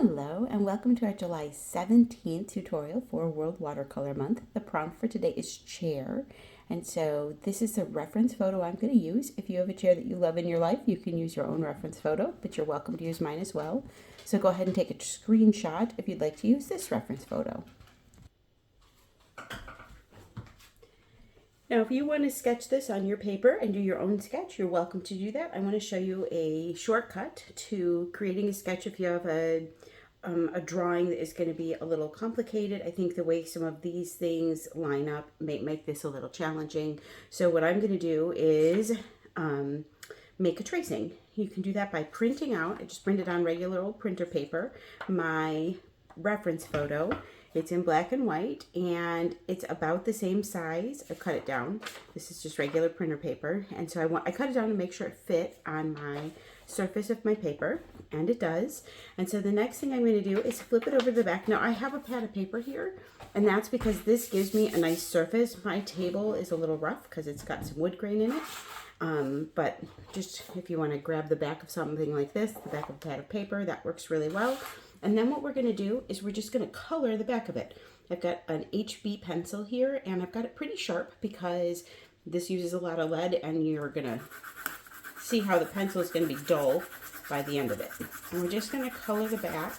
Hello and welcome to our July 17th tutorial for World Watercolor Month. The prompt for today is chair, and so this is a reference photo I'm going to use. If you have a chair that you love in your life, you can use your own reference photo, but you're welcome to use mine as well. So go ahead and take a screenshot if you'd like to use this reference photo. Now, if you want to sketch this on your paper and do your own sketch, you're welcome to do that. I want to show you a shortcut to creating a sketch if you have a drawing that is going to be a little complicated. I think the way some of these things line up may make this a little challenging. So what I'm going to do is make a tracing. You can do that by printing out. I just printed on regular old printer paper my reference photo. It's in black and white, and it's about the same size. I cut it down. This is just regular printer paper, and so I cut it down to make sure it fit on my surface of my paper, and it does. And so the next thing I'm going to do is flip it over to the back. Now I have a pad of paper here, and that's because this gives me a nice surface. My table is a little rough because it's got some wood grain in it. But just if you want to grab the back of something like this, the back of a pad of paper, that works really well. And then what we're going to do is we're just going to color the back of it. I've got an HB pencil here, and I've got it pretty sharp because this uses a lot of lead, and you're going to see how the pencil is going to be dull by the end of it. And we're just going to color the back.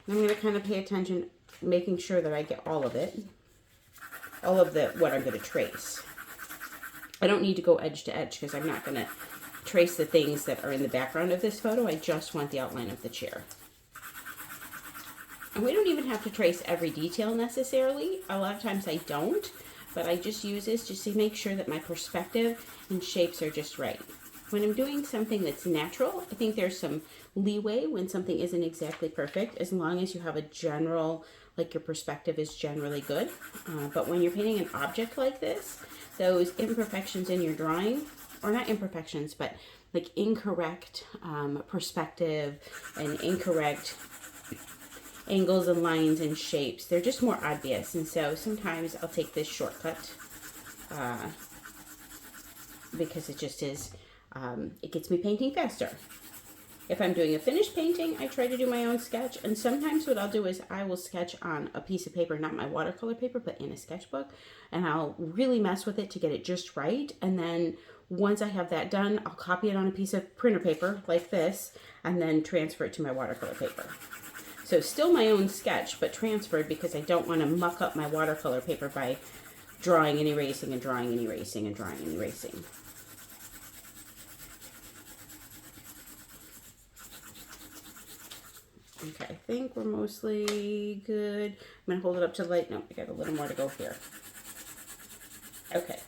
And I'm going to kind of pay attention, making sure that I get all of it, all of what I'm going to trace. I don't need to go edge to edge because I'm not going to trace the things that are in the background of this photo. I just want the outline of the chair. And we don't even have to trace every detail necessarily. A lot of times I don't, but I just use this just to make sure that my perspective and shapes are just right. When I'm doing something that's natural, I think there's some leeway when something isn't exactly perfect, as long as you have a general, like your perspective is generally good. But when you're painting an object like this, those imperfections in your drawing, or not imperfections, but like incorrect perspective and incorrect angles and lines and shapes, they're just more obvious. And so sometimes I'll take this shortcut because it just is, it gets me painting faster. If I'm doing a finished painting, I try to do my own sketch, and sometimes what I'll do is I will sketch on a piece of paper, not my watercolor paper, but in a sketchbook, and I'll really mess with it to get it just right. And then once I have that done, I'll copy it on a piece of printer paper like this, and then transfer it to my watercolor paper. So still my own sketch, but transferred because I don't want to muck up my watercolor paper by drawing and erasing and drawing and erasing and drawing and erasing. Okay, I think we're mostly good. I'm going to hold it up to the light. No, I got a little more to go here. Okay.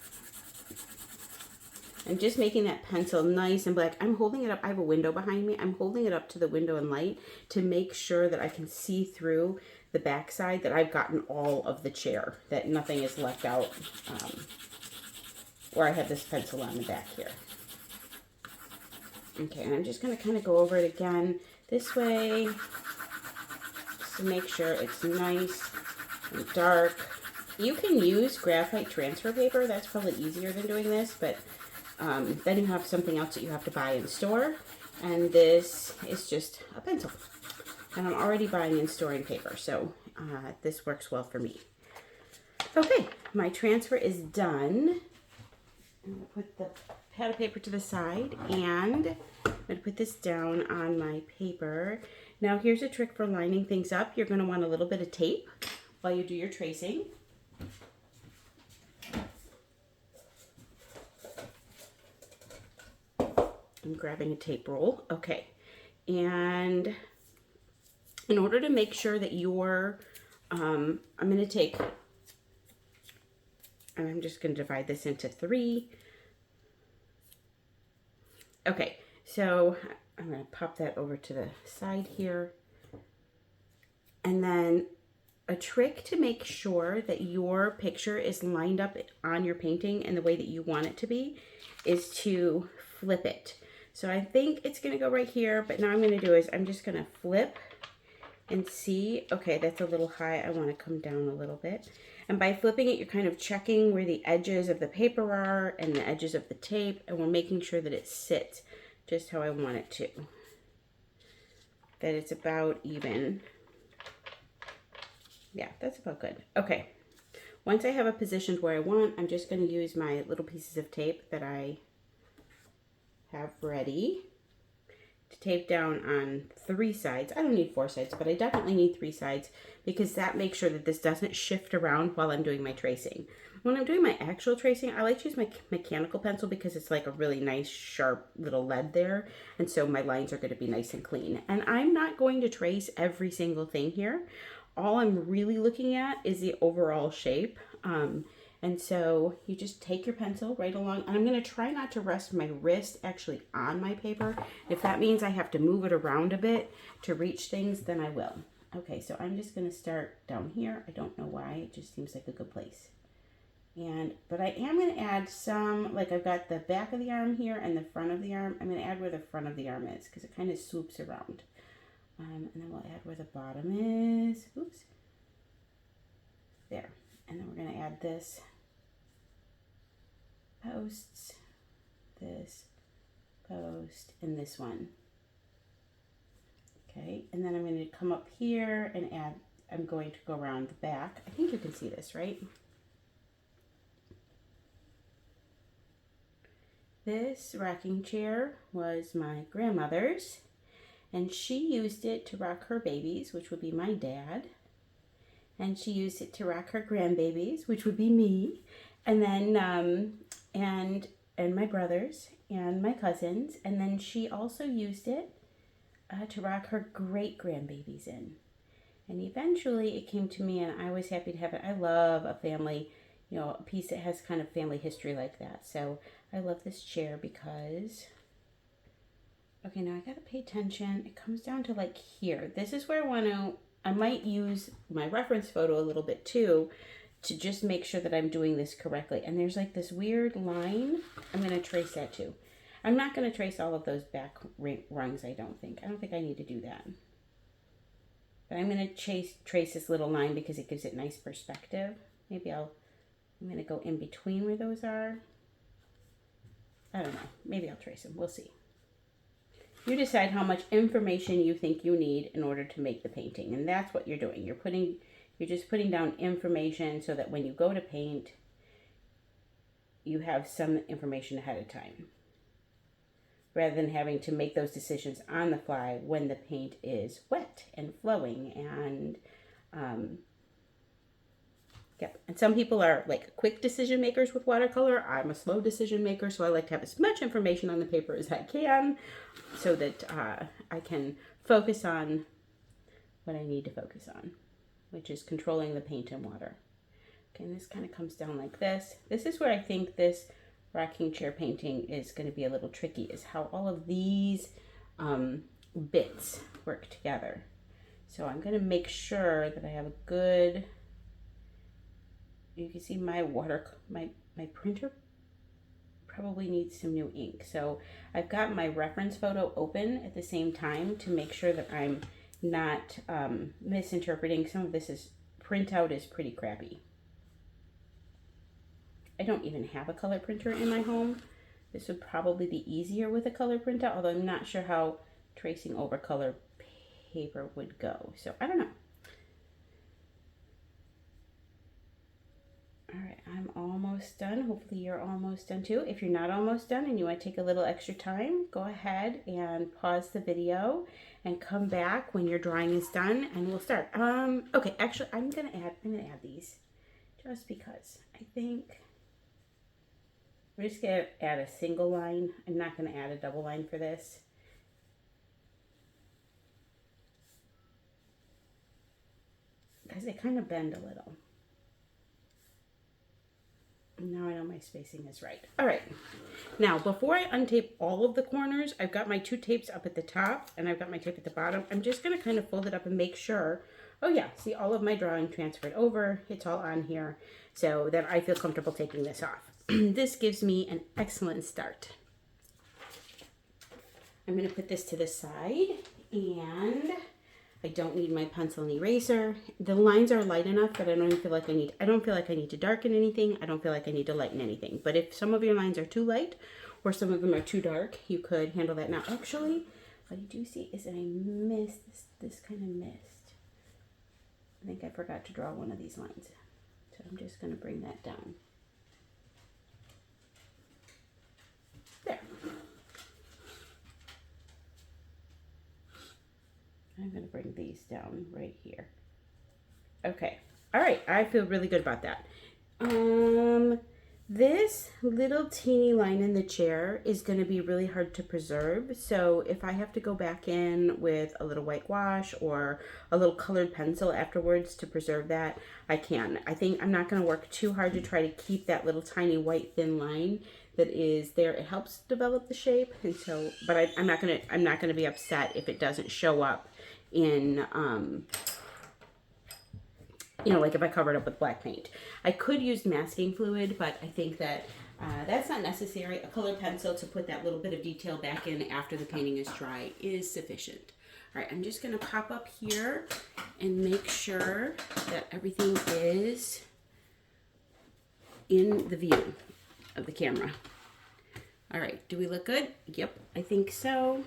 I'm just making that pencil nice and black. I'm holding it up. I have a window behind me. I'm holding it up to the window and light to make sure that I can see through the backside, that I've gotten all of the chair, that nothing is left out where I have this pencil on the back here. Okay, and I'm just going to kind of go over it again this way just to make sure it's nice and dark. You can use graphite transfer paper. That's probably easier than doing this, but then you have something else that you have to buy in store, and this is just a pencil. And I'm already buying and storing paper, so this works well for me. Okay, my transfer is done. I'm going to put the pad of paper to the side, and I'm going to put this down on my paper. Now here's a trick for lining things up. You're going to want a little bit of tape while you do your tracing. I'm grabbing a tape roll. Okay. And in order to make sure that you're, I'm going to take, and I'm just going to divide this into 3. Okay. So I'm going to pop that over to the side here. And then a trick to make sure that your picture is lined up on your painting in the way that you want it to be is to flip it. So I think it's going to go right here, but now I'm going to do is I'm just going to flip and see. Okay, that's a little high. I want to come down a little bit. And by flipping it, you're kind of checking where the edges of the paper are and the edges of the tape, and we're making sure that it sits just how I want it to. that it's about even. Yeah, that's about good. Okay. Once I have it positioned where I want, I'm just going to use my little pieces of tape that I have ready to tape down on 3 sides. I don't need 4 sides, but I definitely need 3 sides because that makes sure that this doesn't shift around while I'm doing my tracing. When I'm doing my actual tracing, I like to use my mechanical pencil because it's like a really nice sharp little lead there, and so my lines are going to be nice and clean. And I'm not going to trace every single thing here. All I'm really looking at is the overall shape. And so you just take your pencil right along, and I'm going to try not to rest my wrist actually on my paper. If that means I have to move it around a bit to reach things, then I will. Okay, so I'm just going to start down here. I don't know why, it just seems like a good place. But I am going to add some, like I've got the back of the arm here and the front of the arm. I'm going to add where the front of the arm is because it kind of swoops around. And then we'll add where the bottom is. Oops. There. And then we're going to add this posts, this post, and this one. Okay, and then I'm going to come up here and add, I'm going to go around the back. I think you can see this, right? This rocking chair was my grandmother's, and she used it to rock her babies, which would be my dad. And she used it to rock her grandbabies, which would be me. And then, and my brothers and my cousins. And then she also used it to rock her great grandbabies in. And eventually it came to me, and I was happy to have it. I love a family, you know, a piece that has kind of family history like that. So I love this chair because, okay, now I gotta pay attention. It comes down to like here. This is where I might use my reference photo a little bit too to just make sure that I'm doing this correctly. And there's like this weird line. I'm gonna trace that too. I'm not gonna trace all of those back rungs, I don't think. I don't think I need to do that. But I'm gonna trace this little line because it gives it nice perspective. Maybe I'm gonna go in between where those are. I don't know, maybe I'll trace them, we'll see. You decide how much information you think you need in order to make the painting, and that's what you're doing. You're just putting down information so that when you go to paint, you have some information ahead of time, rather than having to make those decisions on the fly when the paint is wet and flowing. And yep. And some people are like quick decision makers with watercolor. I'm a slow decision maker, so I like to have as much information on the paper as I can so that I can focus on what I need to focus on, which is controlling the paint and water. Okay, and this kind of comes down like this. This is where I think this rocking chair painting is going to be a little tricky, is how all of these bits work together. So I'm going to make sure that I have a good, you can see my my printer probably needs some new ink. So I've got my reference photo open at the same time to make sure that I'm not misinterpreting. Some of this printout is pretty crappy. I don't even have a color printer in my home. This would probably be easier with a color printout, although I'm not sure how tracing over color paper would go. So I don't know. All right, I'm almost done. Hopefully you're almost done too. If you're not almost done and you want to take a little extra time, go ahead and pause the video and come back when your drawing is done and we'll start. Okay, actually I'm gonna add these just because I think we're just gonna add a single line. I'm not gonna add a double line for this. Because they kind of bend a little. Now I know my spacing is right. All right. Now, before I untape all of the corners, I've got my 2 tapes up at the top and I've got my tape at the bottom. I'm just going to kind of fold it up and make sure, oh yeah, see all of my drawing transferred over. It's all on here so that I feel comfortable taking this off. This gives me an excellent start. I'm going to put this to the side and I don't need my pencil and eraser. The lines are light enough that I don't feel like I need to darken anything. I don't feel like I need to lighten anything. But if some of your lines are too light or some of them are too dark, you could handle that. Now, actually, What I do see is that I missed this kind of mist. I think I forgot to draw one of these lines. So I'm just going to bring that down. There. I'm going to bring these down right here. Okay. All right. I feel really good about that. This little teeny line in the chair is going to be really hard to preserve. So if I have to go back in with a little whitewash or a little colored pencil afterwards to preserve that, I can. I think I'm not going to work too hard to try to keep that little tiny white thin line that is there. It helps develop the shape, and so, but I'm not gonna be upset if it doesn't show up in you know, like if I cover it up with black paint. I could use masking fluid, but I think that that's not necessary. A colored pencil to put that little bit of detail back in after the painting is dry is sufficient. All right, I'm just gonna pop up here and make sure that everything is in the view of the camera. All right, do we look good? Yep, I think so.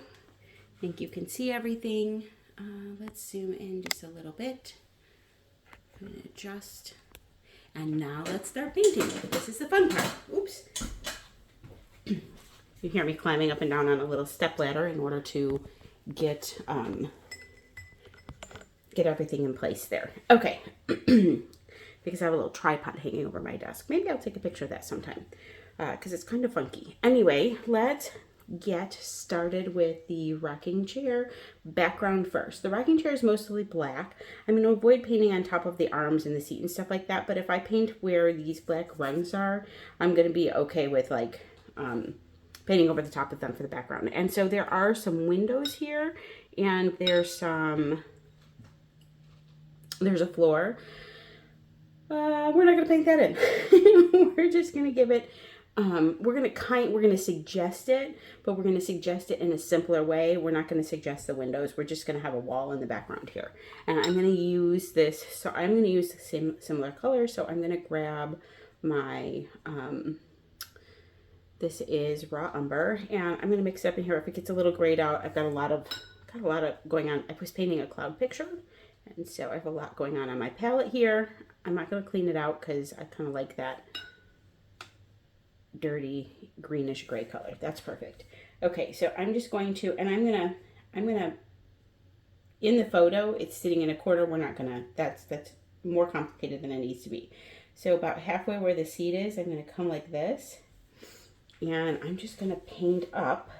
I think you can see everything. Let's zoom in just a little bit. I'm gonna adjust. And now let's start painting. This is the fun part. Oops. You hear me climbing up and down on a little step ladder in order to get everything in place there. Okay. Because I have a little tripod hanging over my desk. Maybe I'll take a picture of that sometime because it's kind of funky. Anyway, let's get started with the rocking chair background first. The rocking chair is mostly black. I'm going to avoid painting on top of the arms and the seat and stuff like that, but if I paint where these black rungs are, I'm going to be okay with like painting over the top of them for the background. And so there are some windows here, and there's a floor. We're not going to paint that in. We're just going to give it we're going to suggest it, but we're going to suggest it in a simpler way. We're not going to suggest the windows. We're just going to have a wall in the background here. And I'm going to use this. So I'm going to use the same similar color. So I'm going to grab my, this is raw umber, and I'm going to mix it up in here. If it gets a little grayed out, I've got a lot of going on. I was painting a cloud picture, and so I have a lot going on my palette here. I'm not going to clean it out because I kind of like that dirty greenish gray color. That's perfect. Okay, so I'm just going to, and I'm gonna in the photo it's sitting in a corner. We're not gonna, that's more complicated than it needs to be. So about halfway where the seat is, I'm gonna come like this, and I'm just gonna paint up.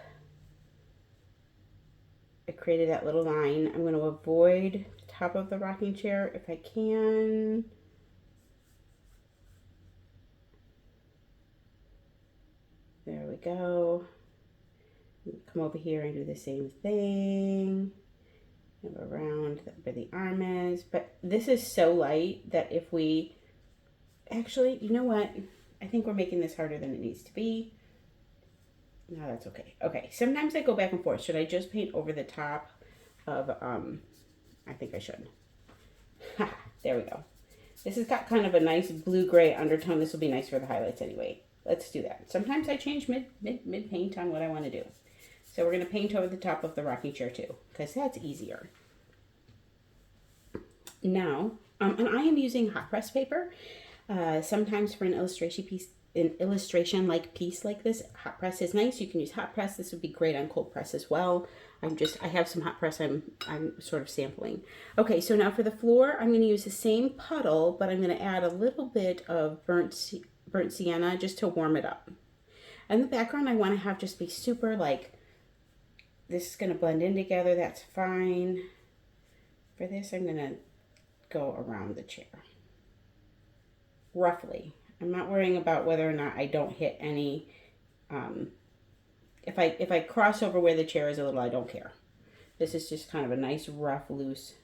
I created that little line. I'm gonna avoid the top of the rocking chair if I can. There we go. Come over here and do the same thing. Go around where the arm is. But this is so light that if we... Actually, you know what? I think we're making this harder than it needs to be. No, that's okay. Okay, sometimes I go back and forth. Should I just paint over the top of... I think I should. Ha! There we go. This has got kind of a nice blue-gray undertone. This will be nice for the highlights anyway. Let's do that. Sometimes I change mid paint on what I want to do. So we're going to paint over the top of the rocking chair too, because that's easier. Now, and I am using hot press paper. Sometimes for an illustration like piece like this, hot press is nice. You can use hot press. This would be great on cold press as well. I have some hot press I'm sort of sampling. Okay, so now for the floor, I'm going to use the same puddle, but I'm going to add a little bit of burnt sienna just to warm it up. And the background I want to have just be super like, this is going to blend in together. That's fine. For this, I'm going to go around the chair. Roughly. I'm not worrying about whether or not I don't hit any, if I cross over where the chair is a little, I don't care. This is just kind of a nice, rough, loose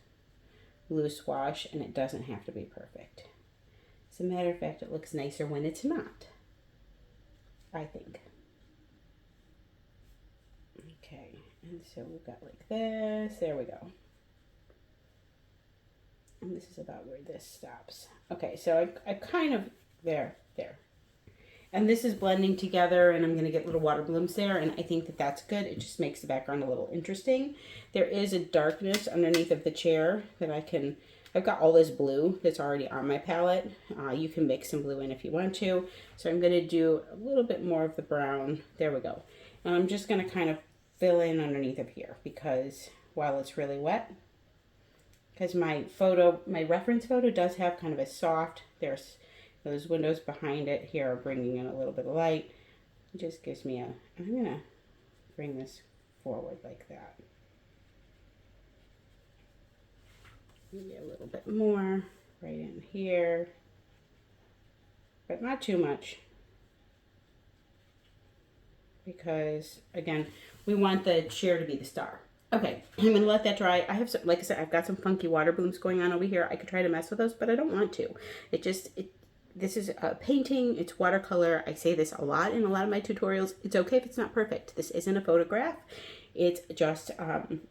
wash, and it doesn't have to be perfect. As a matter of fact, it looks nicer when it's not, I think. Okay, and so we've got like this. There we go. And this is about where this stops. Okay, so I kind of, there. And this is blending together, and I'm going to get little water blooms there, and I think that that's good. It just makes the background a little interesting. There is a darkness underneath of the chair that I've got all this blue that's already on my palette. You can mix some blue in if you want to. So I'm going to do a little bit more of the brown. There we go. And I'm just going to kind of fill in underneath of here because while it's really wet, because my reference photo does have kind of a soft, there's those windows behind it here are bringing in a little bit of light. It just gives me I'm going to bring this forward like that. Maybe a little bit more right in here, but not too much. Because again, we want the chair to be the star. Okay, I'm gonna let that dry. I have some, like I said, I've got some funky water blooms going on over here. I could try to mess with those, but I don't want to. This is a painting, it's watercolor. I say this a lot in a lot of my tutorials. It's okay if it's not perfect. This isn't a photograph. It's just,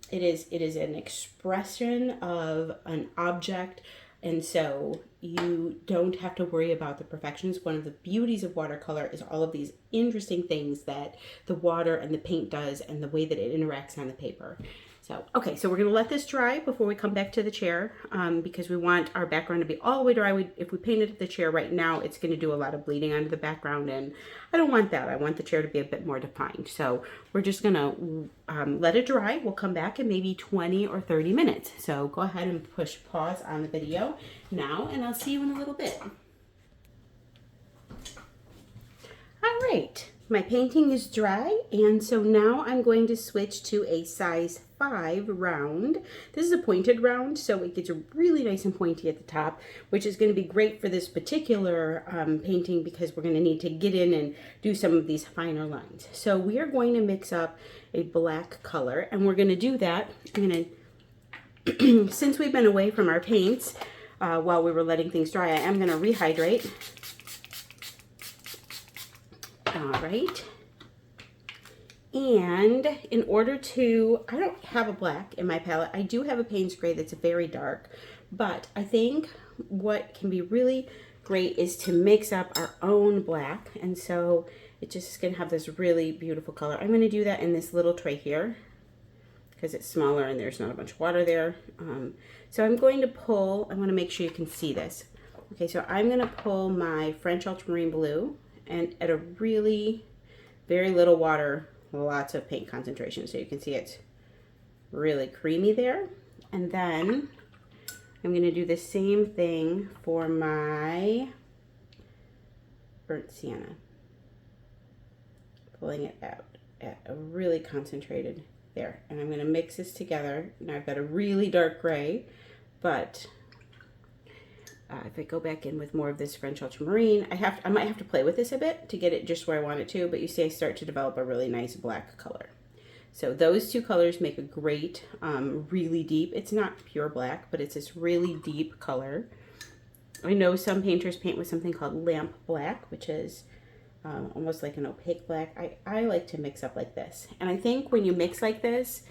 it is an expression of an object. And so you don't have to worry about the perfections. One of the beauties of watercolor is all of these interesting things that the water and the paint does and the way that it interacts on the paper. So, okay, so we're going to let this dry before we come back to the chair because we want our background to be all the way dry. If we painted the chair right now, it's going to do a lot of bleeding onto the background, and I don't want that. I want the chair to be a bit more defined. So we're just going to let it dry. We'll come back in maybe 20 or 30 minutes. So go ahead and push pause on the video now, and I'll see you in a little bit. All right. My painting is dry, and so now I'm going to switch to a size 5 round. This is a pointed round, so it gets really nice and pointy at the top, which is going to be great for this particular painting because we're going to need to get in and do some of these finer lines. So we are going to mix up a black color, and we're going to do that. I'm going to, since we've been away from our paints while we were letting things dry, I am going to rehydrate. All right, and in order to, I don't have a black in my palette. I do have a Payne's Gray that's very dark, but I think what can be really great is to mix up our own black, and so it just is going to have this really beautiful color. I'm going to do that in this little tray here because it's smaller and there's not a bunch of water there. So I'm going to pull, I want to make sure you can see this. Okay, so I'm going to pull my French Ultramarine Blue, and at a really very little water, lots of paint concentration, so you can see it's really creamy there. And then I'm going to do the same thing for my Burnt Sienna, pulling it out at a really concentrated there. And I'm going to mix this together. Now I've got a really dark gray, but if I go back in with more of this French Ultramarine, I might have to play with this a bit to get it just where I want it to, but you see I start to develop a really nice black color. So those two colors make a great, really deep, it's not pure black, but it's this really deep color. I know some painters paint with something called lamp black, which is almost like an opaque black. I like to mix up like this. And I think when you mix like this,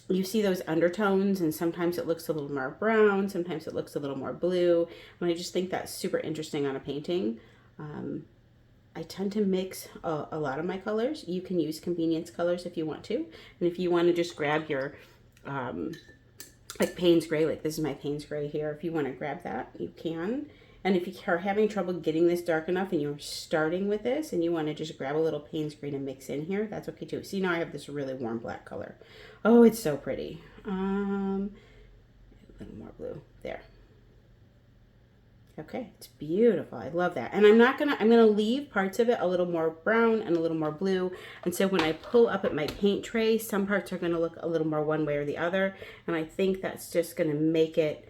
you see those undertones, and sometimes it looks a little more brown, sometimes it looks a little more blue, and I just think that's super interesting on a painting. I tend to mix a lot of my colors. You can use convenience colors if you want to, and if you want to just grab your like Payne's Gray, like this is my Payne's Gray here, if you want to grab that, you can. And if you are having trouble getting this dark enough and you're starting with this and you want to just grab a little Payne's Green and mix in here, that's okay too. See, now I have this really warm black color. Oh, it's so pretty. A little more blue there. Okay, it's beautiful. I love that. And I'm gonna leave parts of it a little more brown and a little more blue. And so when I pull up at my paint tray, some parts are gonna look a little more one way or the other. And I think that's just gonna make it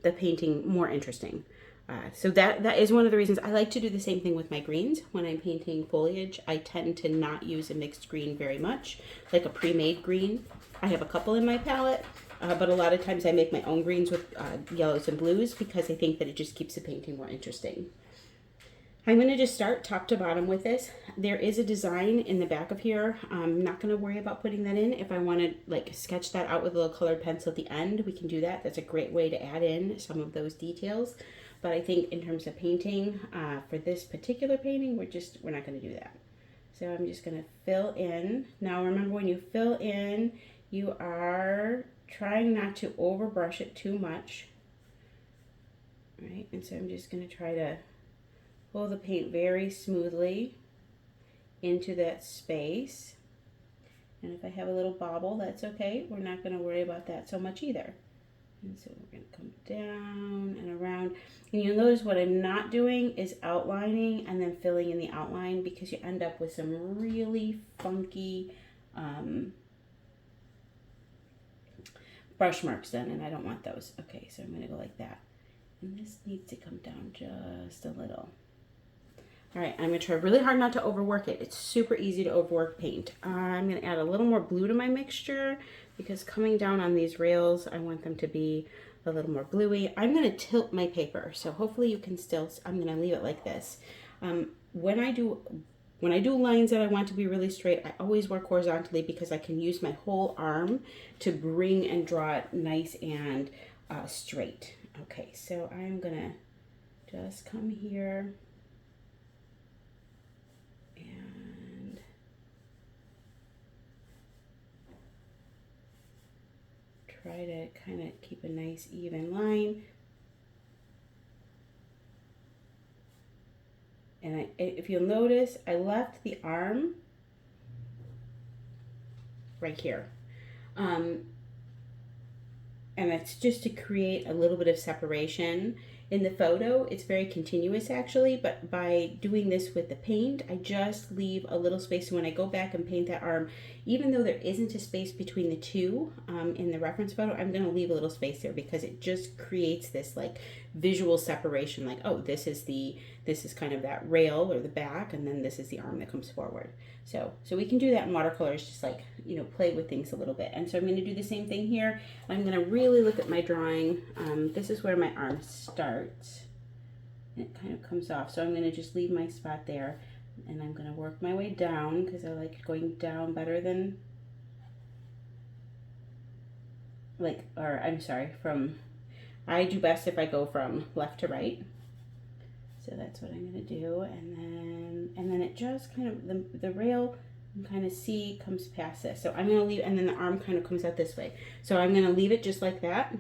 the painting more interesting. So that is one of the reasons I like to do the same thing with my greens. When I'm painting foliage, I tend to not use a mixed green very much, like a pre-made green. I have a couple in my palette, but a lot of times I make my own greens with yellows and blues because I think that it just keeps the painting more interesting. I'm going to just start top to bottom with this. There is a design in the back of here. I'm not going to worry about putting that in. If I want to like sketch that out with a little colored pencil at the end, we can do that. That's a great way to add in some of those details. but I think in terms of painting, for this particular painting, we're not going to do that. So I'm just going to fill in. Now remember, when you fill in, you are trying not to overbrush it too much. Right, and so I'm just going to try to pull the paint very smoothly into that space. And if I have a little bobble, that's okay. We're not going to worry about that so much either. And so we're going to come down and around. And you'll notice what I'm not doing is outlining and then filling in the outline, because you end up with some really funky brush marks then, and I don't want those. Okay, so I'm going to go like that. And this needs to come down just a little. All right, I'm going to try really hard not to overwork it. It's super easy to overwork paint. I'm going to add a little more blue to my mixture, because coming down on these rails, I want them to be a little more bluey. I'm going to tilt my paper, so hopefully you can still, I'm going to leave it like this. When I do lines that I want to be really straight, I always work horizontally, because I can use my whole arm to bring and draw it nice and straight. Okay, so I'm gonna just come here and try to kind of keep a nice even line. And if you'll notice, I left the arm right here. And it's just to create a little bit of separation. In the photo, it's very continuous actually, but by doing this with the paint, I just leave a little space. So when I go back and paint that arm, even though there isn't a space between the two in the reference photo, I'm gonna leave a little space there, because it just creates this like visual separation, like, oh, this is kind of that rail or the back, and then this is the arm that comes forward. So we can do that in watercolors, just like, you know, play with things a little bit. And so I'm going to do the same thing here. I'm going to really look at my drawing. This is where my arm starts, and it kind of comes off. So I'm going to just leave my spot there, and I'm going to work my way down, because I like going down better than, I do best if I go from left to right. So that's what I'm going to do, and then it just kind of, the rail, you can kind of see, comes past this. So I'm going to leave, and then the arm kind of comes out this way. So I'm going to leave it just like that.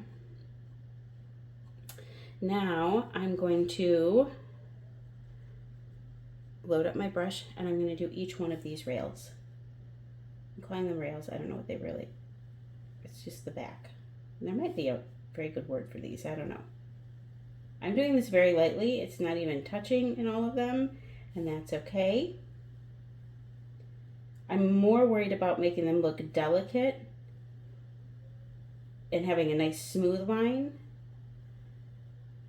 Now I'm going to load up my brush, and I'm going to do each one of these rails. I'm calling them rails. I don't know what they really, it's just the back. And there might be a very good word for these. I don't know. I'm doing this very lightly. It's not even touching in all of them, and that's okay. I'm more worried about making them look delicate and having a nice smooth line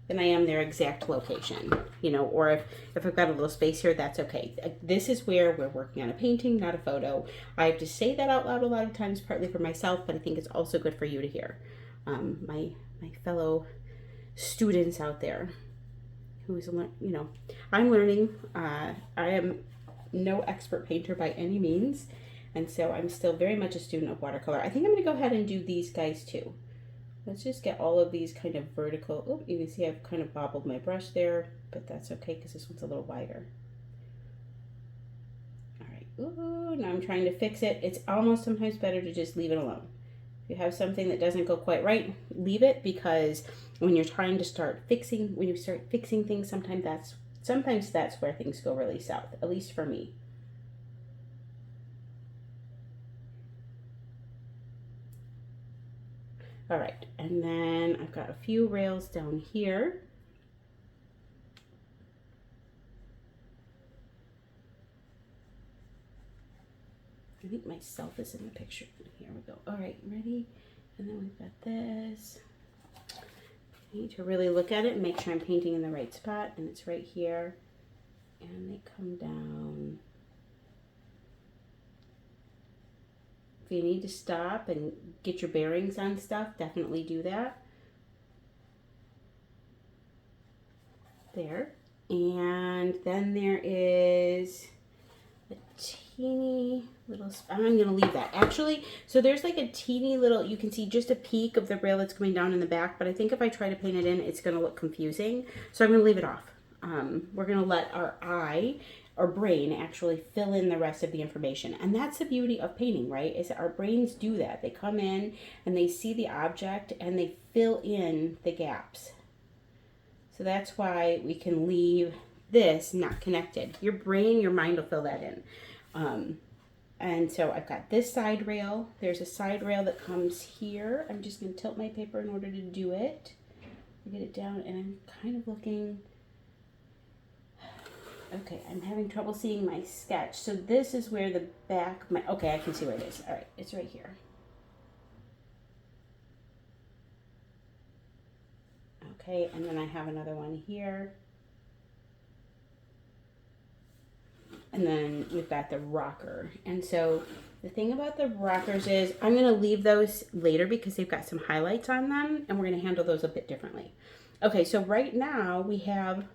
than I am their exact location, you know, or if I've got a little space here, that's okay. This is where we're working on a painting, not a photo. I have to say that out loud a lot of times, partly for myself, but I think it's also good for you to hear. My fellow students out there who's, you know, I'm learning. I am no expert painter by any means, and so I'm still very much a student of watercolor. I think I'm going to go ahead and do these guys too. Let's just get all of these kind of vertical. Oh, you can see I've kind of bobbled my brush there, but that's okay because this one's a little wider. All right. Ooh, now I'm trying to fix it. It's almost sometimes better to just leave it alone. If you have something that doesn't go quite right, leave it, because when you're trying to start fixing, when you start fixing things, sometimes that's where things go really south, at least for me. All right, and then I've got a few rails down here. I think myself is in the picture. Here we go. All right, ready? And then we've got this. I need to really look at it and make sure I'm painting in the right spot, and it's right here. And they come down. If you need to stop and get your bearings on stuff, definitely do that. There. And then there is a teeny little, I'm going to leave that. Actually, so there's like a teeny little, you can see just a peak of the rail that's coming down in the back, but I think if I try to paint it in, it's going to look confusing. So I'm going to leave it off. We're going to let our eye or brain actually fill in the rest of the information. And that's the beauty of painting, right? Is that our brains do that. They come in and they see the object and they fill in the gaps. So that's why we can leave this not connected. Your brain, your mind will fill that in. And so I've got this side rail. There's a side rail that comes here. I'm just going to tilt my paper in order to do it. Get it down, and I'm kind of looking. Okay, I'm having trouble seeing my sketch. So this is where the back, okay, I can see where it is. All right, it's right here. Okay, and then I have another one here. And then we've got the rocker. And so the thing about the rockers is I'm going to leave those later because they've got some highlights on them, and we're going to handle those a bit differently. Okay, so right now we have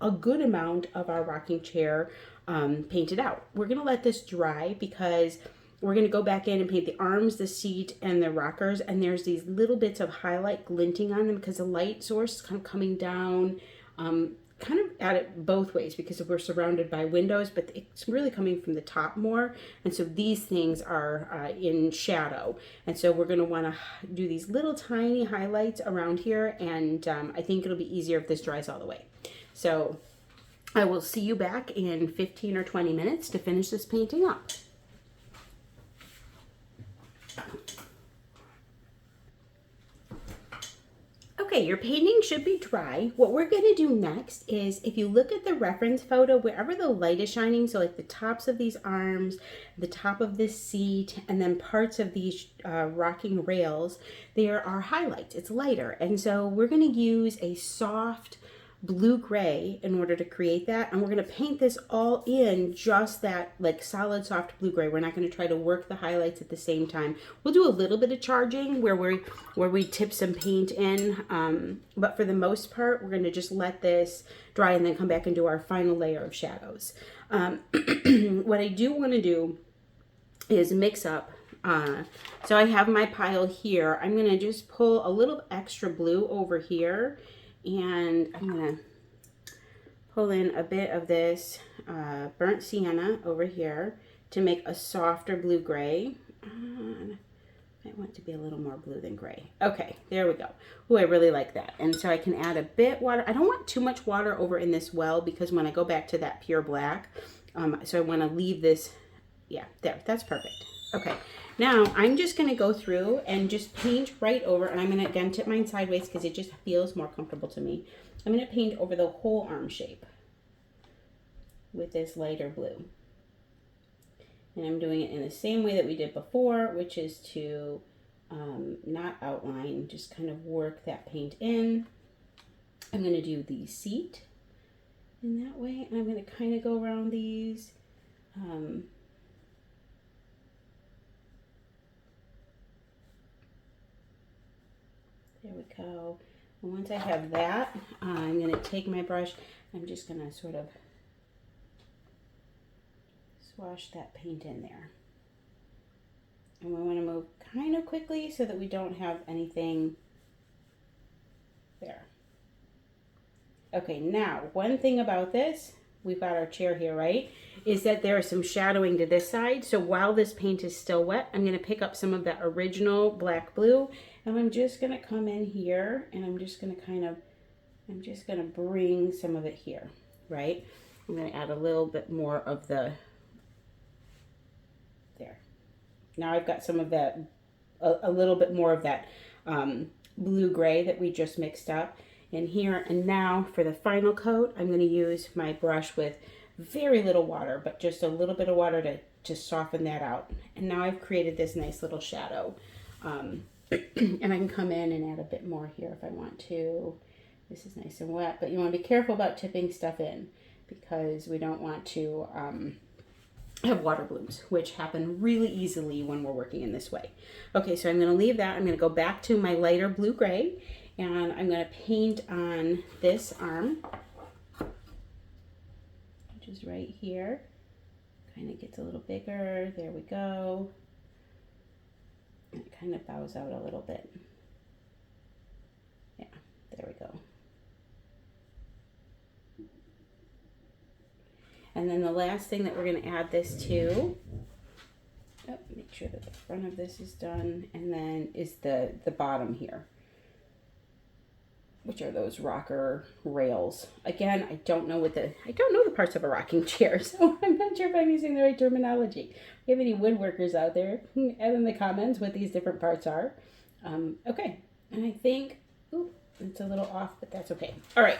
a good amount of our rocking chair painted out. We're going to let this dry because we're going to go back in and paint the arms, the seat, and the rockers. And there's these little bits of highlight glinting on them because the light source is kind of coming down kind of at it both ways because we're surrounded by windows, but it's really coming from the top more. And so these things are in shadow. And so we're going to want to do these little tiny highlights around here. And I think it'll be easier if this dries all the way. So I will see you back in 15 or 20 minutes to finish this painting up. Okay, your painting should be dry. What we're going to do next is, if you look at the reference photo, wherever the light is shining, so like the tops of these arms, the top of this seat, and then parts of these rocking rails, there are highlights. It's lighter. And so we're going to use a soft blue-gray in order to create that, and we're going to paint this all in just that like solid soft blue-gray. We're not going to try to work the highlights at the same time. We'll do a little bit of charging where we tip some paint in, but for the most part we're going to just let this dry and then come back and do our final layer of shadows. What I do want to do is mix up. So I have my pile here. I'm going to just pull a little extra blue over here, and I'm going to pull in a bit of this burnt sienna over here to make a softer blue-gray. I want it to be a little more blue than gray. Okay, there we go. Oh, I really like that. And so I can add a bit water. I don't want too much water over in this well because when I go back to that pure black, so I want to leave this, yeah, there, that's perfect. Okay, now I'm just going to go through and just paint right over, and I'm going to again tip mine sideways because it just feels more comfortable to me. I'm going to paint over the whole arm shape with this lighter blue. And I'm doing it in the same way that we did before, which is to not outline, just kind of work that paint in. I'm going to do the seat in that way, and I'm going to kind of go around these. There we go. And once I have that, I'm going to take my brush. I'm just going to sort of swash that paint in there. And we want to move kind of quickly so that we don't have anything there. Okay, now one thing about this, we've got our chair here, right, is that there is some shadowing to this side. So while this paint is still wet, I'm going to pick up some of that original black blue, and I'm just going to come in here, and I'm just going to I'm just going to bring some of it here, right? I'm going to add a little bit more of the, there. Now I've got some of that, a little bit more of that blue-gray that we just mixed up in here. And now for the final coat, I'm going to use my brush with very little water, but just a little bit of water to soften that out. And now I've created this nice little shadow. And I can come in and add a bit more here if I want to. This is nice and wet, but you want to be careful about tipping stuff in because we don't want to have water blooms, which happen really easily when we're working in this way. Okay, so I'm going to leave that. I'm going to go back to my lighter blue-gray, and I'm going to paint on this arm, which is right here. kind of gets a little bigger. There we go. It kind of bows out a little bit. Yeah, there we go. And then the last thing that we're going to add this to, make sure that the front of this is done, and then is the bottom here, which are those rocker rails. Again, I don't know the parts of a rocking chair, so I'm not sure if I'm using the right terminology. If you have any woodworkers out there, add in the comments what these different parts are. Okay, and I think, ooh, it's a little off, but that's okay. All right.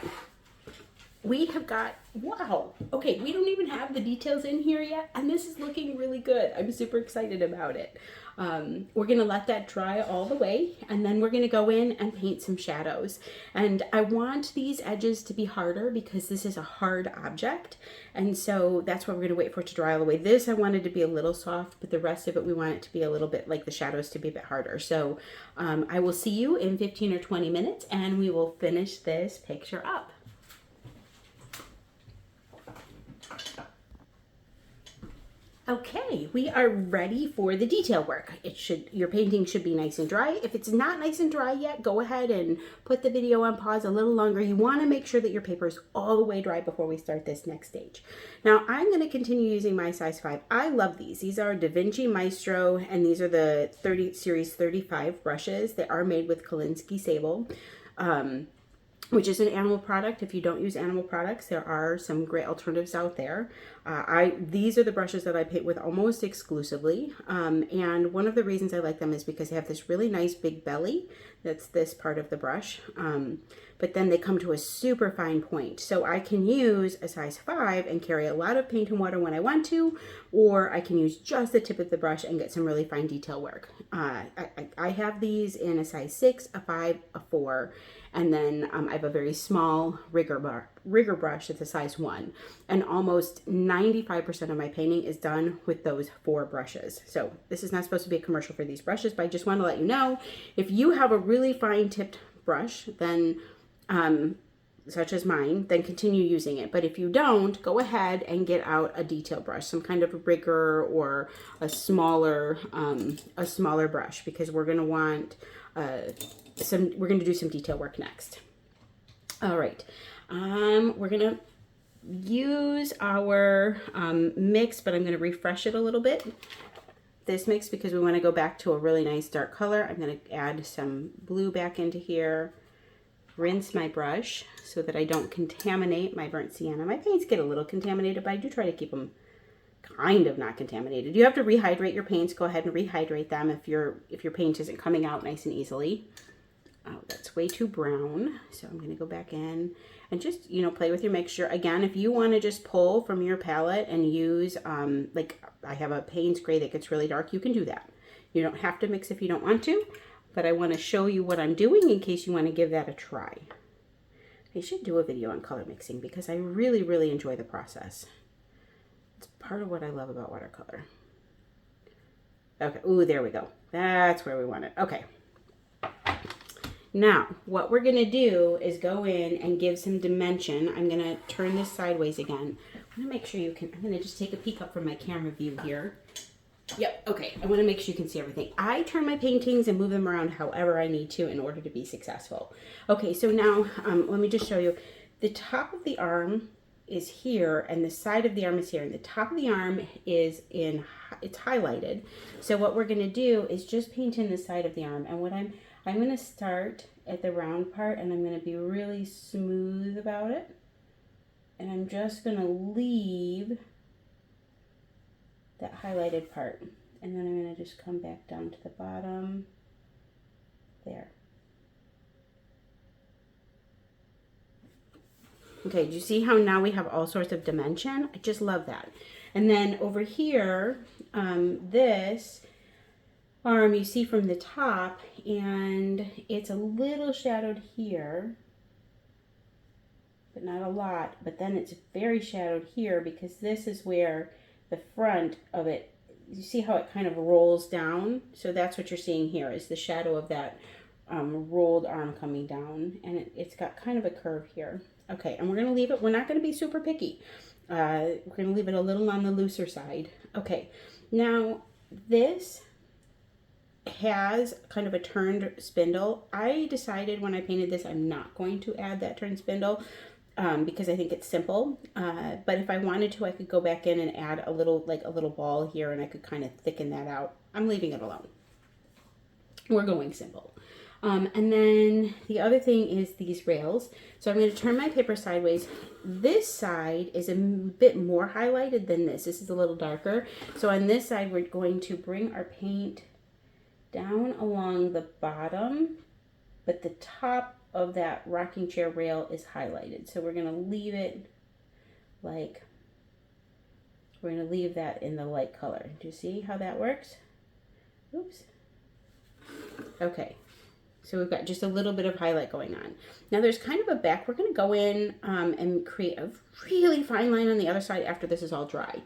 We have got, wow, okay, we don't even have the details in here yet, and this is looking really good. I'm super excited about it. We're gonna let that dry all the way, and then we're gonna go in and paint some shadows. And I want these edges to be harder because this is a hard object, and so that's why we're gonna wait for it to dry all the way. This I wanted to be a little soft, but the rest of it we want it to be a little bit like the shadows to be a bit harder. So I will see you in 15 or 20 minutes, and we will finish this picture up. Okay, we are ready for the detail work. Your painting should be nice and dry. If it's not nice and dry yet, go ahead and put the video on pause a little longer. You want to make sure that your paper is all the way dry before we start this next stage. Now, I'm going to continue using my size 5. I love these. These are Da Vinci Maestro, and these are the Series 35 brushes. They are made with Kolinsky sable. Which is an animal product. If you don't use animal products, there are some great alternatives out there. These are the brushes that I paint with almost exclusively. And one of the reasons I like them is because they have this really nice big belly. That's this part of the brush. But then they come to a super fine point. So I can use a size 5 and carry a lot of paint and water when I want to, or I can use just the tip of the brush and get some really fine detail work. I have these in a size 6, a 5, a 4, and then I have a very small rigger brush that's a size 1. And almost 95% of my painting is done with those 4 brushes. So this is not supposed to be a commercial for these brushes, but I just want to let you know, if you have a really fine tipped brush, then such as mine, then continue using it. But if you don't, go ahead and get out a detail brush, some kind of a rigger or a smaller brush, because we're going to want we're going to do some detail work next. All right. We're going to use our mix, but I'm going to refresh it a little bit. This mix, because we want to go back to a really nice dark color. I'm going to add some blue back into here. Rinse my brush so that I don't contaminate my burnt sienna. My paints get a little contaminated, but I do try to keep them kind of not contaminated. You have to rehydrate your paints. Go ahead and rehydrate them if your paint isn't coming out nice and easily. Oh, that's way too brown. So I'm going to go back in and just, play with your mixture. Again, if you want to just pull from your palette and use, like I have a Payne's gray that gets really dark, you can do that. You don't have to mix if you don't want to, but I want to show you what I'm doing in case you want to give that a try. I should do a video on color mixing because I really, really enjoy the process. It's part of what I love about watercolor. Okay, ooh, there we go. That's where we want it. Okay. Now, what we're going to do is go in and give some dimension. I'm going to turn this sideways again. I'm going to make sure you can, I'm going to just take a peek up from my camera view here. Yep, okay, I want to make sure you can see everything. I turn my paintings and move them around however I need to in order to be successful. Okay, so now let me just show you. The top of the arm is here and the side of the arm is here. And the top of the arm is it's highlighted. So what we're going to do is just paint in the side of the arm. And what I'm going to start at the round part and I'm going to be really smooth about it. And I'm just going to leave that highlighted part. And then I'm going to just come back down to the bottom. There. Okay, do you see how now we have all sorts of dimension? I just love that. And then over here, this arm you see from the top, and it's a little shadowed here, but not a lot. But then it's very shadowed here because this is where the front of it, you see how it kind of rolls down? So that's what you're seeing here is the shadow of that rolled arm coming down, and it's got kind of a curve here. Okay, and we're going to leave it. We're not going to be super picky. We're going to leave it a little on the looser side. Okay, now this has kind of a turned spindle. I decided when I painted this I'm not going to add that turned spindle because I think it's simple. But if I wanted to, I could go back in and add a little, like a little ball here, and I could kind of thicken that out. I'm leaving it alone. We're going simple. And then the other thing is these rails. So I'm going to turn my paper sideways. This side is a bit more highlighted than this. This is a little darker. So on this side, we're going to bring our paint down along the bottom, but the top of that rocking chair rail is highlighted. So we're going to leave it like, we're going to leave that in the light color. Do you see how that works? Oops. Okay. So we've got just a little bit of highlight going on. Now there's kind of a back. We're going to go in and create a really fine line on the other side after this is all dry.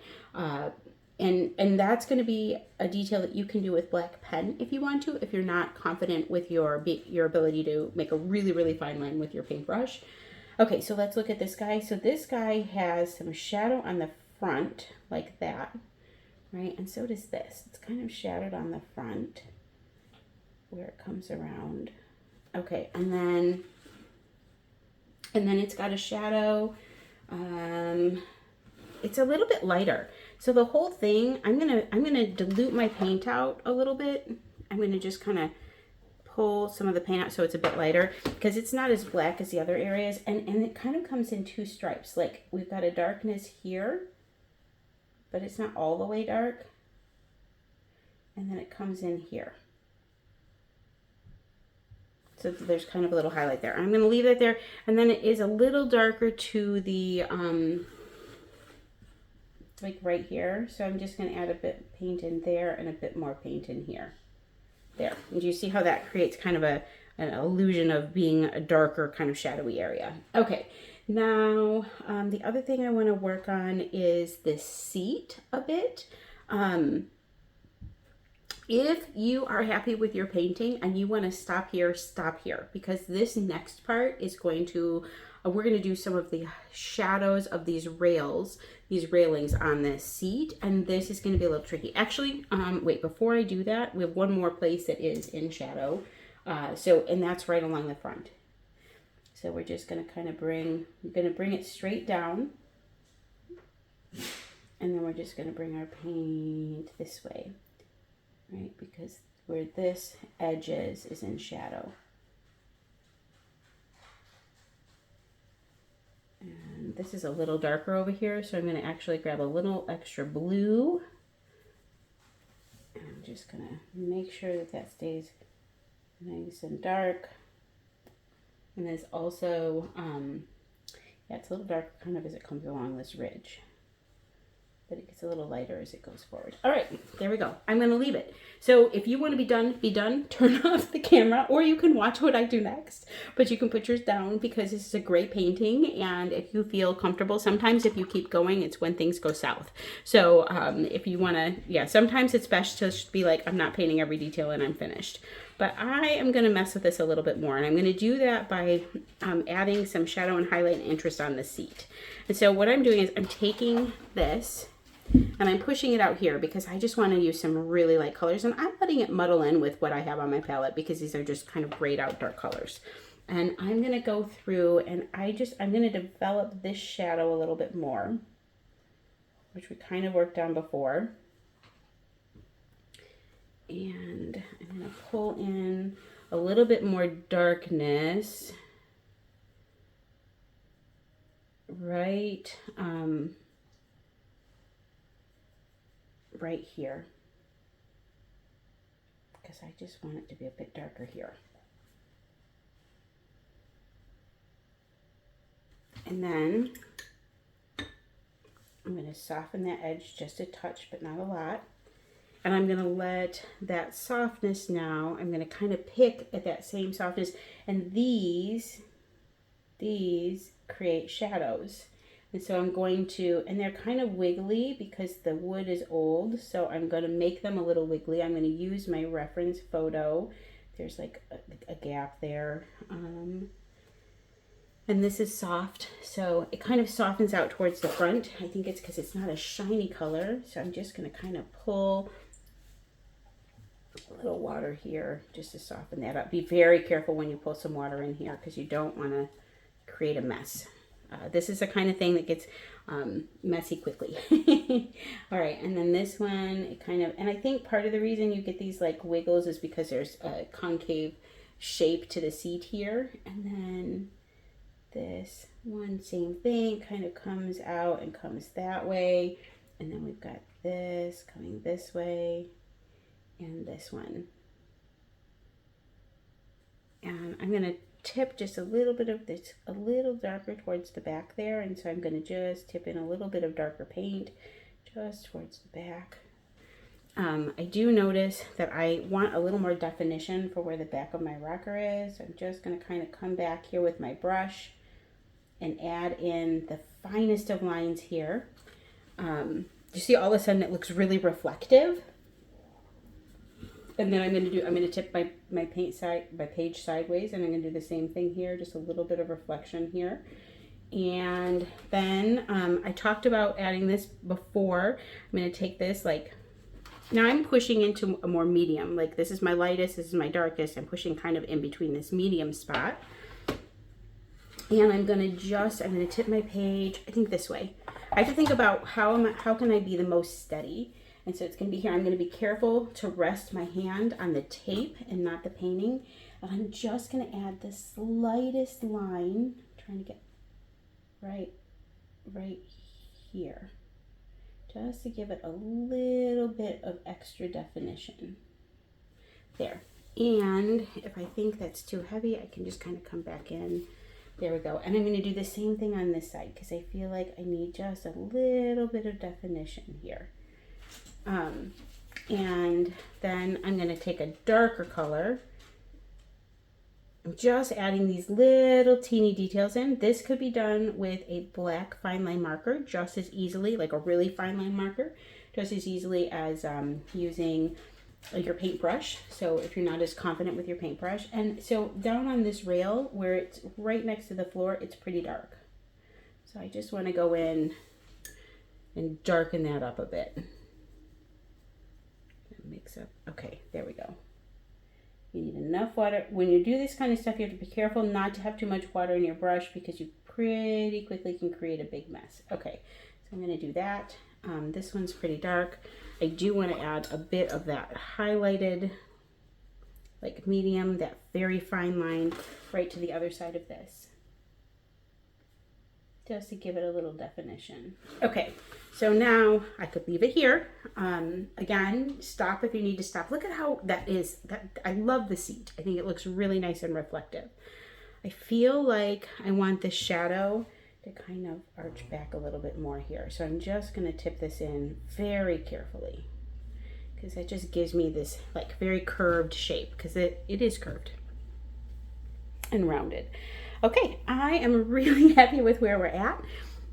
And that's going to be a detail that you can do with black pen if you want to, if you're not confident with your ability to make a really, really fine line with your paintbrush. Okay, so let's look at this guy. So this guy has some shadow on the front like that, right? And so does this. It's kind of shadowed on the front where it comes around. Okay, and then it's got a shadow. It's a little bit lighter. So the whole thing, I'm gonna dilute my paint out a little bit. I'm gonna just kind of pull some of the paint out so it's a bit lighter because it's not as black as the other areas, and it kind of comes in two stripes. Like we've got a darkness here, but it's not all the way dark, and then it comes in here. So there's kind of a little highlight there. I'm going to leave it there. And then it is a little darker to the, like right here. So I'm just going to add a bit of paint in there and a bit more paint in here. There. And do you see how that creates kind of an illusion of being a darker kind of shadowy area? Okay. Now, the other thing I want to work on is this seat a bit. If you are happy with your painting and you want to stop here, because this next part is going to, we're going to do some of the shadows of these rails, these railings on this seat, and this is going to be a little tricky. Actually, wait, before I do that, we have one more place that is in shadow, and that's right along the front. So we're just going to kind of bring it straight down, and then we're just going to bring our paint this way. Right, because where this edge is in shadow. And this is a little darker over here, so I'm going to actually grab a little extra blue. And I'm just going to make sure that that stays nice and dark. And there's also, yeah, it's a little darker kind of as it comes along this ridge. But it gets a little lighter as it goes forward. All right, there we go. I'm going to leave it. So if you want to be done, turn off the camera, or you can watch what I do next. But you can put yours down because this is a great painting, and if you feel comfortable, sometimes if you keep going, it's when things go south. So if you want to, yeah, sometimes it's best to just be like, I'm not painting every detail and I'm finished. But I am going to mess with this a little bit more, and I'm going to do that by adding some shadow and highlight and interest on the seat. And so what I'm doing is I'm taking this, and I'm pushing it out here because I just want to use some really light colors, and I'm letting it muddle in with what I have on my palette because these are just kind of grayed out dark colors. And I'm going to go through and I'm going to develop this shadow a little bit more, which we kind of worked on before. And I'm going to pull in a little bit more darkness right right here, because I just want it to be a bit darker here. And then I'm going to soften that edge just a touch, but not a lot. And I'm going to let that softness now, I'm going to kind of pick at that same softness, and these create shadows. And so I'm going to, and they're kind of wiggly because the wood is old, so I'm going to make them a little wiggly. I'm going to use my reference photo. There's like a gap there. And this is soft, so it kind of softens out towards the front. I think it's because it's not a shiny color, so I'm just going to kind of pull a little water here just to soften that up. Be very careful when you pull some water in here because you don't want to create a mess. This is the kind of thing that gets messy quickly. All right, and then this one, it kind of, and I think part of the reason you get these like wiggles is because there's a concave shape to the seat here. And then this one, same thing, kind of comes out and comes that way. And then we've got this coming this way and this one. And I'm going to tip just a little bit of this, a little darker towards the back there. And so I'm going to just tip in a little bit of darker paint just towards the back. I do notice that I want a little more definition for where the back of my rocker is. I'm just going to kind of come back here with my brush and add in the finest of lines here. You see all of a sudden it looks really reflective. And then I'm going to tip my page sideways, and I'm going to do the same thing here, just a little bit of reflection here. And then I talked about adding this before. I'm going to take this now I'm pushing into a more medium, like this is my lightest, this is my darkest. I'm pushing kind of in between this medium spot. And I'm going to tip my page, I think this way. I have to think about how can I be the most steady. And so it's going to be here. I'm going to be careful to rest my hand on the tape and not the painting. And I'm just going to add the slightest line, trying to get right here, just to give it a little bit of extra definition. There. And if I think that's too heavy, I can just kind of come back in. There we go. And I'm going to do the same thing on this side because I feel like I need just a little bit of definition here. And then I'm going to take a darker color. I'm just adding these little teeny details in. This could be done with a black fine line marker just as easily, like a really fine line marker, just as easily as using your paintbrush. So if you're not as confident with your paintbrush. And so down on this rail where it's right next to the floor, it's pretty dark. So I just want to go in and darken that up a bit. Mix up. Okay, there we go. You need enough water. When you do this kind of stuff, you have to be careful not to have too much water in your brush because you pretty quickly can create a big mess. Okay, so I'm going to do that. This one's pretty dark. I do want to add a bit of that highlighted, like medium, that very fine line right to the other side of this, just to give it a little definition. Okay, so now I could leave it here. Again, stop if you need to stop. Look at how that is. I love the seat. I think it looks really nice and reflective. I feel like I want the shadow to kind of arch back a little bit more here. So I'm just going to tip this in very carefully because that just gives me this like very curved shape because it is curved and rounded. Okay, I am really happy with where we're at.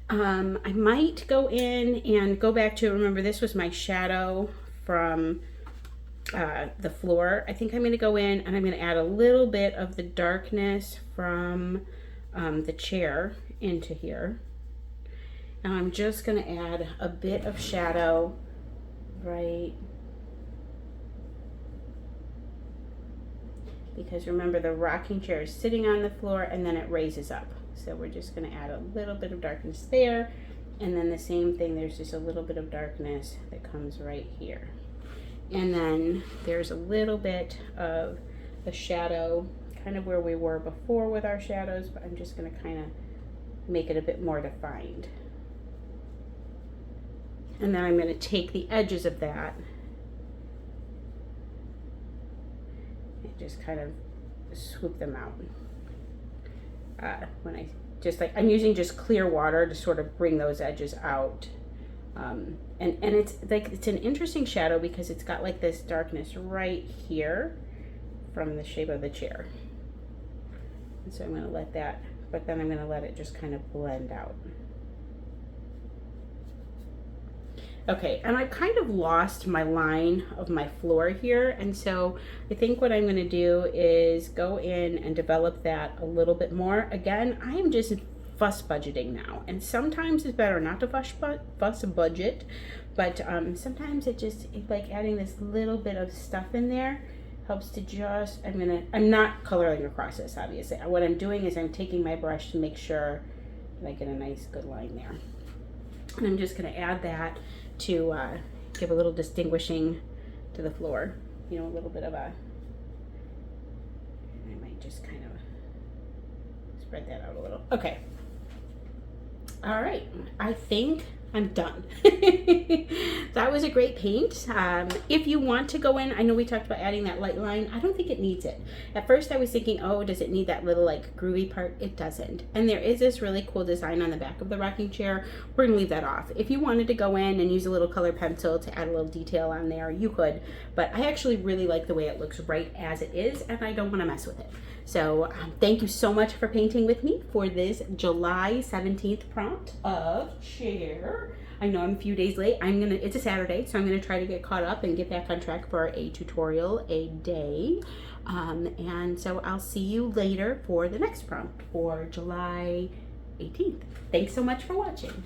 I might go in and go back to, remember this was my shadow from the floor. I think I'm going to go in and I'm going to add a little bit of the darkness from the chair into here. And I'm just going to add a bit of shadow right, because remember the rocking chair is sitting on the floor and then it raises up. So we're just going to add a little bit of darkness there. And then the same thing, there's just a little bit of darkness that comes right here. And then there's a little bit of the shadow, kind of where we were before with our shadows, but I'm just going to kind of make it a bit more defined. And then I'm going to take the edges of that and just kind of swoop them out. When I just I'm using just clear water to sort of bring those edges out. And it's like, it's an interesting shadow because it's got like this darkness right here from the shape of the chair. And so I'm going to let that, but then I'm going to let it just kind of blend out. Okay, and I've kind of lost my line of my floor here, and so I think what I'm going to do is go in and develop that a little bit more. Again, I am just fuss budgeting now, and sometimes it's better not to fuss budget, but sometimes it's like adding this little bit of stuff in there helps to just, I'm not coloring across this, obviously. What I'm doing is I'm taking my brush to make sure that I get a nice good line there. And I'm just going to add that to give a little distinguishing to the floor. You know, a little bit of a, I might just kind of spread that out a little. Okay. All right, I think I'm done. That was a great paint. If you want to go in, I know we talked about adding that light line. I don't think it needs it. At first I was thinking, oh, does it need that little like groovy part? It doesn't. And there is this really cool design on the back of the rocking chair. We're gonna leave that off. If you wanted to go in and use a little color pencil to add a little detail on there, you could. But I actually really like the way it looks right as it is, and I don't wanna mess with it. So thank you so much for painting with me for this July 17th prompt of chair. I know I'm a few days late. It's a Saturday, so I'm gonna try to get caught up and get back on track for a tutorial a day. And so I'll see you later for the next prompt for July 18th. Thanks so much for watching.